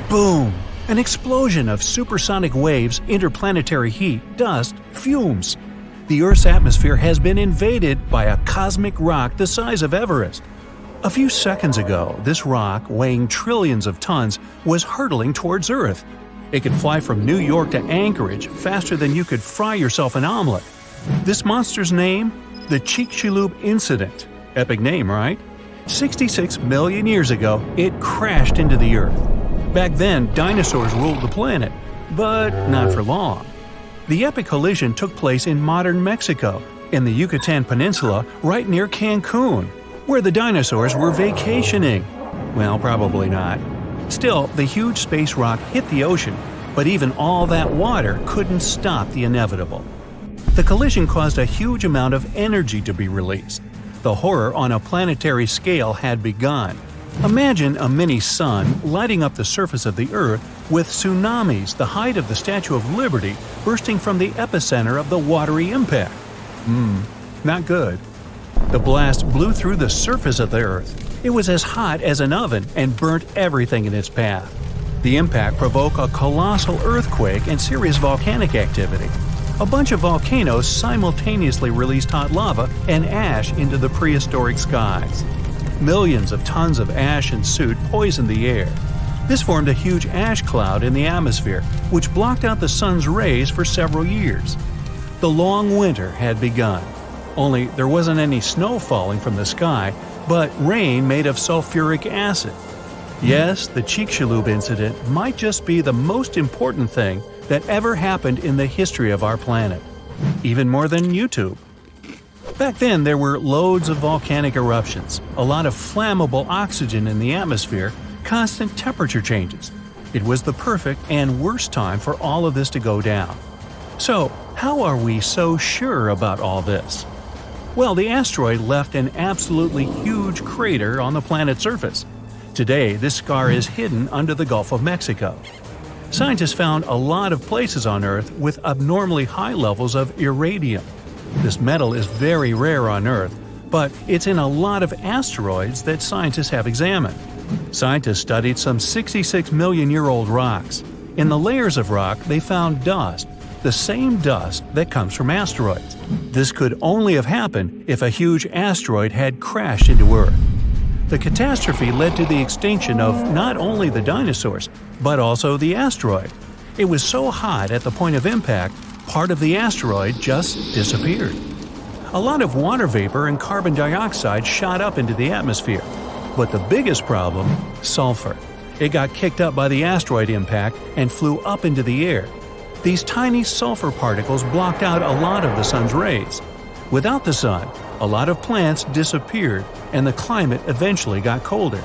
Boom! An explosion of supersonic waves, interplanetary heat, dust, fumes. The Earth's atmosphere has been invaded by a cosmic rock the size of Everest. A few seconds ago, this rock, weighing trillions of tons, was hurtling towards Earth. It could fly from New York to Anchorage faster than you could fry yourself an omelet. This monster's name? The Chicxulub Incident. Epic name, right? 66 million years ago, it crashed into the Earth. Back then, dinosaurs ruled the planet, but not for long. The epic collision took place in modern Mexico, in the Yucatan Peninsula, right near Cancun, where the dinosaurs were vacationing. Well, probably not. Still, the huge space rock hit the ocean, but even all that water couldn't stop the inevitable. The collision caused a huge amount of energy to be released. The horror on a planetary scale had begun. Imagine a mini-sun lighting up the surface of the Earth with tsunamis the height of the Statue of Liberty bursting from the epicenter of the watery impact. Not good. The blast blew through the surface of the Earth. It was as hot as an oven and burnt everything in its path. The impact provoked a colossal earthquake and serious volcanic activity. A bunch of volcanoes simultaneously released hot lava and ash into the prehistoric skies. Millions of tons of ash and soot poisoned the air. This formed a huge ash cloud in the atmosphere, which blocked out the sun's rays for several years. The long winter had begun. Only there wasn't any snow falling from the sky, but rain made of sulfuric acid. Yes, the Chicxulub incident might just be the most important thing that ever happened in the history of our planet. Even more than YouTube. Back then, there were loads of volcanic eruptions, a lot of flammable oxygen in the atmosphere, constant temperature changes. It was the perfect and worst time for all of this to go down. So, how are we so sure about all this? Well, the asteroid left an absolutely huge crater on the planet's surface. Today, this scar is hidden under the Gulf of Mexico. Scientists found a lot of places on Earth with abnormally high levels of iridium. This metal is very rare on Earth, but it's in a lot of asteroids that scientists have examined. Scientists studied some 66 million-year-old rocks. In the layers of rock, they found dust, the same dust that comes from asteroids. This could only have happened if a huge asteroid had crashed into Earth. The catastrophe led to the extinction of not only the dinosaurs, but also the asteroid. It was so hot at the point of impact, part of the asteroid just disappeared. A lot of water vapor and carbon dioxide shot up into the atmosphere. But the biggest problem? Sulfur. It got kicked up by the asteroid impact and flew up into the air. These tiny sulfur particles blocked out a lot of the sun's rays. Without the sun, a lot of plants disappeared and the climate eventually got colder.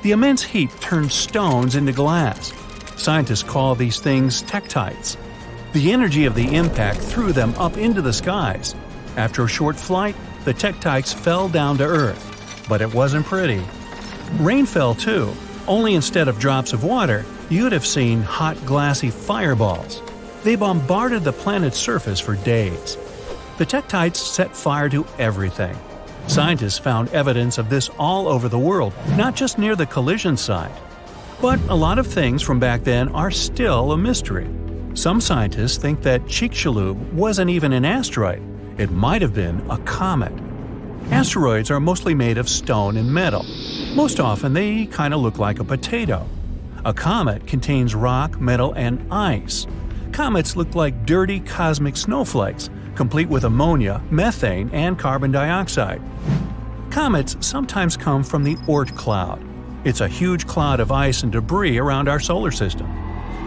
The immense heat turned stones into glass. Scientists call these things tektites. The energy of the impact threw them up into the skies. After a short flight, the tektites fell down to Earth. But it wasn't pretty. Rain fell too, only instead of drops of water, you'd have seen hot glassy fireballs. They bombarded the planet's surface for days. The tektites set fire to everything. Scientists found evidence of this all over the world, not just near the collision site. But a lot of things from back then are still a mystery. Some scientists think that Chicxulub wasn't even an asteroid. It might have been a comet. Asteroids are mostly made of stone and metal. Most often they kind of look like a potato. A comet contains rock, metal, and ice. Comets look like dirty cosmic snowflakes, complete with ammonia, methane, and carbon dioxide. Comets sometimes come from the Oort cloud. It's a huge cloud of ice and debris around our solar system.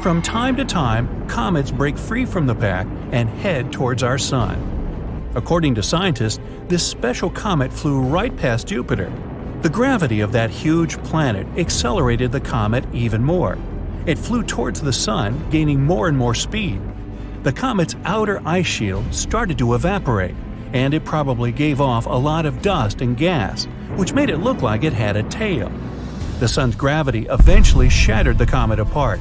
From time to time, comets break free from the pack and head towards our sun. According to scientists, this special comet flew right past Jupiter. The gravity of that huge planet accelerated the comet even more. It flew towards the sun, gaining more and more speed. The comet's outer ice shield started to evaporate, and it probably gave off a lot of dust and gas, which made it look like it had a tail. The sun's gravity eventually shattered the comet apart.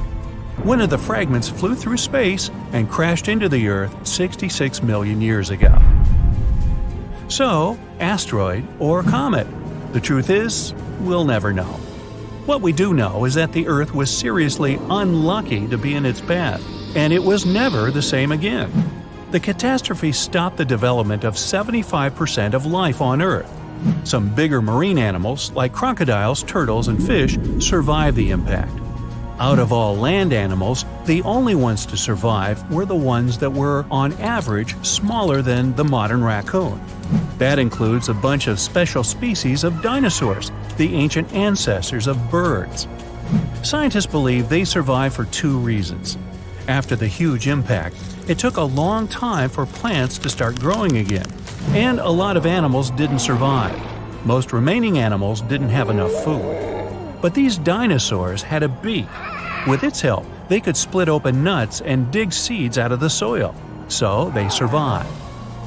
One of the fragments flew through space and crashed into the Earth 66 million years ago. So, asteroid or comet? The truth is, we'll never know. What we do know is that the Earth was seriously unlucky to be in its path, and it was never the same again. The catastrophe stopped the development of 75% of life on Earth. Some bigger marine animals, like crocodiles, turtles, and fish, survived the impact. Out of all land animals, the only ones to survive were the ones that were, on average, smaller than the modern raccoon. That includes a bunch of special species of dinosaurs, the ancient ancestors of birds. Scientists believe they survived for two reasons. After the huge impact, it took a long time for plants to start growing again, and a lot of animals didn't survive. Most remaining animals didn't have enough food. But these dinosaurs had a beak. With its help, they could split open nuts and dig seeds out of the soil, so they survived.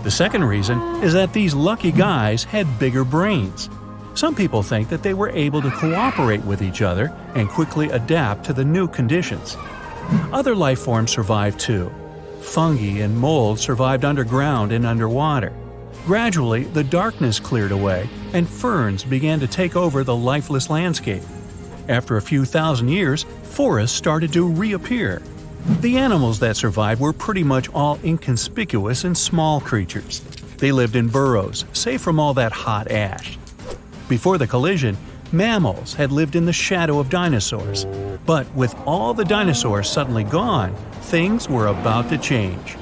The second reason is that these lucky guys had bigger brains. Some people think that they were able to cooperate with each other and quickly adapt to the new conditions. Other life forms survived too. Fungi and mold survived underground and underwater. Gradually, the darkness cleared away, and ferns began to take over the lifeless landscape. After a few thousand years, forests started to reappear. The animals that survived were pretty much all inconspicuous and small creatures. They lived in burrows, safe from all that hot ash. Before the collision, mammals had lived in the shadow of dinosaurs. But with all the dinosaurs suddenly gone, things were about to change.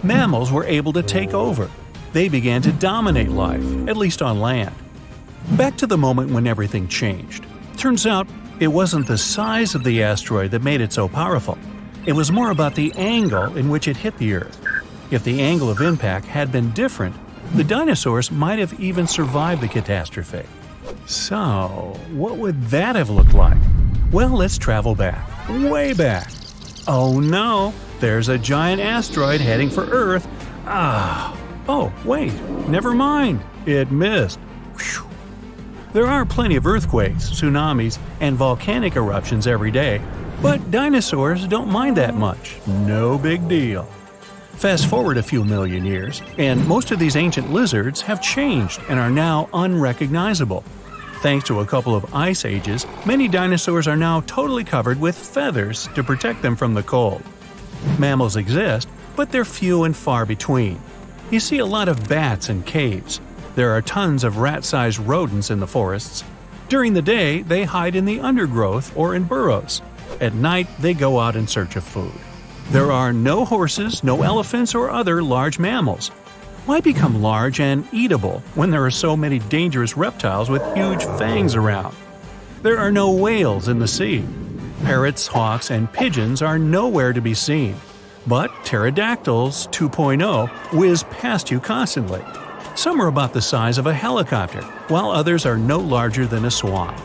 Mammals were able to take over. They began to dominate life, at least on land. Back to the moment when everything changed. Turns out, it wasn't the size of the asteroid that made it so powerful. It was more about the angle in which it hit the Earth. If the angle of impact had been different, the dinosaurs might have even survived the catastrophe. So, what would that have looked like? Well, let's travel back, way back. Oh no, there's a giant asteroid heading for Earth. Oh, wait, never mind, it missed. Whew. There are plenty of earthquakes, tsunamis, and volcanic eruptions every day, but dinosaurs don't mind that much. No big deal. Fast forward a few million years, and most of these ancient lizards have changed and are now unrecognizable. Thanks to a couple of ice ages, many dinosaurs are now totally covered with feathers to protect them from the cold. Mammals exist, but they're few and far between. You see a lot of bats in caves. There are tons of rat-sized rodents in the forests. During the day, they hide in the undergrowth or in burrows. At night, they go out in search of food. There are no horses, no elephants, or other large mammals. Why become large and eatable when there are so many dangerous reptiles with huge fangs around? There are no whales in the sea. Parrots, hawks, and pigeons are nowhere to be seen. But pterodactyls 2.0 whiz past you constantly. Some are about the size of a helicopter, while others are no larger than a swan.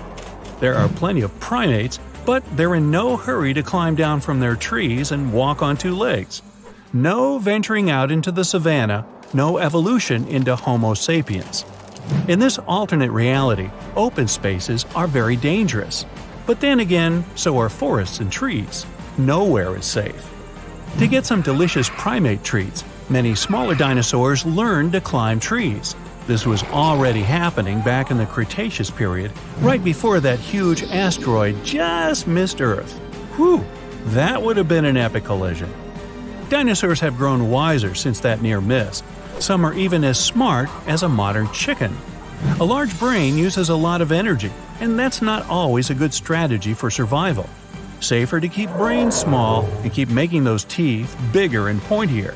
There are plenty of primates, but they're in no hurry to climb down from their trees and walk on two legs. No venturing out into the savannah, no evolution into Homo sapiens. In this alternate reality, open spaces are very dangerous. But then again, so are forests and trees. Nowhere is safe. To get some delicious primate treats, many smaller dinosaurs learned to climb trees. This was already happening back in the Cretaceous period, right before that huge asteroid just missed Earth. Whew, that would have been an epic collision. Dinosaurs have grown wiser since that near miss. Some are even as smart as a modern chicken. A large brain uses a lot of energy, and that's not always a good strategy for survival. Safer to keep brains small and keep making those teeth bigger and pointier.